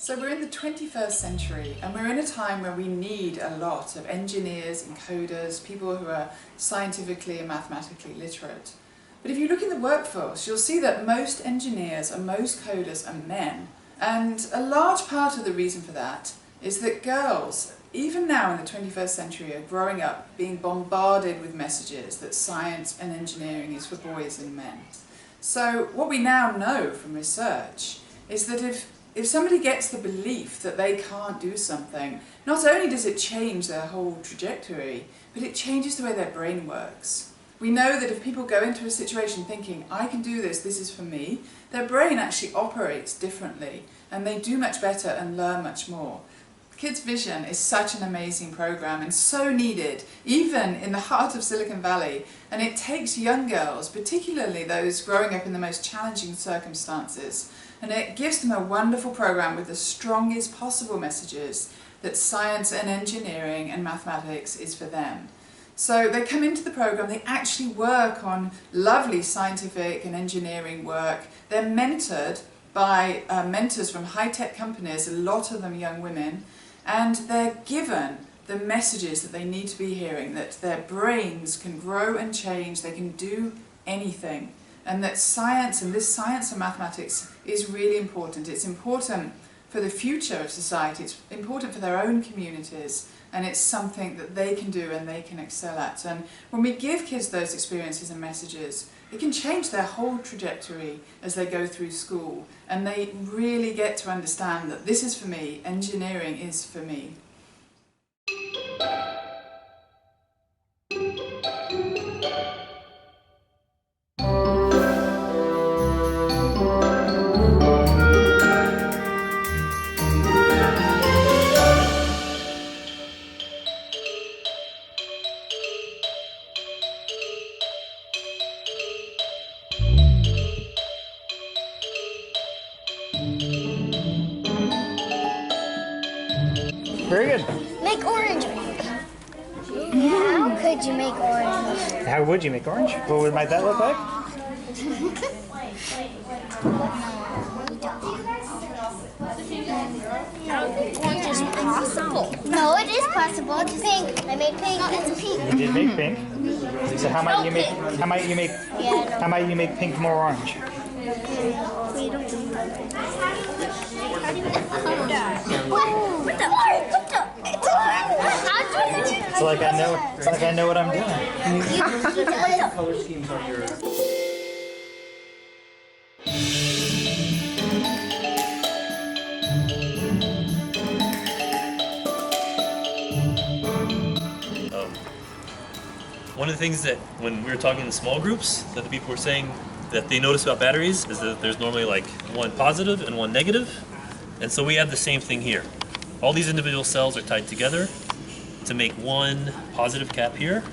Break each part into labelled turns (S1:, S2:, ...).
S1: So we're in the 21st century and we're in a time where we need a lot of engineers and coders, people who are scientifically and mathematically literate. But if you look in the workforce, you'll see that most engineers and most coders are men. And a large part of the reason for that is that girls, even now in the 21st century, are growing up being bombarded with messages that science and engineering is for boys and men. So what we now know from research is that if somebody gets the belief that they can't do something, not only does it change their whole trajectory, but it changes the way their brain works. We know that if people go into a situation thinking, I can do this, this is for me, their brain actually operates differently and they do much better and learn much more. Kids Vision is such an amazing program and so needed, even in the heart of Silicon Valley, and it takes young girls, particularly those growing up in the most challenging circumstances, and it gives them a wonderful program with the strongest possible messages that science and engineering and mathematics is for them. So they come into the program, they actually work on lovely scientific and engineering work. They're mentored by mentors from high-tech companies, a lot of them young women, and they're given the messages that they need to be hearing, that their brains can grow and change, they can do anything, and that science, and this science and mathematics, is really important. It's important for the future of society, it's important for their own communities, and it's something that they can do and they can excel at. And when we give kids those experiences and messages, it can change their whole trajectory as they go through school, and they really get to understand that this is for me, engineering is for me.
S2: Very good.
S3: Make orange. How could you make orange?
S2: How would you make orange? What might that look like?
S3: I don't think orange is possible. No, it is possible. It's pink. I made pink. It's pink.
S2: You did make pink. So how might you make pink more orange?
S3: We don't do that. What the orange? What the? It's orange.
S2: It's like I know what I'm doing.
S4: Color schemes on your...
S5: One of the things that when we were talking in small groups that the people were saying that they notice about batteries is that there's normally like one positive and one negative. And so we have the same thing here. All these individual cells are tied together to make one positive cap here,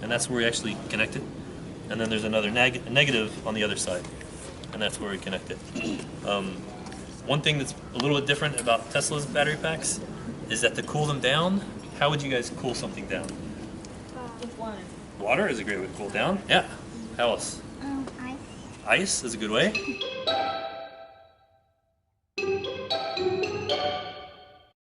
S5: and that's where we actually connect it. And then there's another negative on the other side, and that's where we connect it. One thing that's a little bit different about Tesla's battery packs is that to cool them down, how would you guys cool something down?
S3: With water.
S5: Water is a great way to cool down. Yeah. How else?
S3: Ice.
S5: Ice is a good way.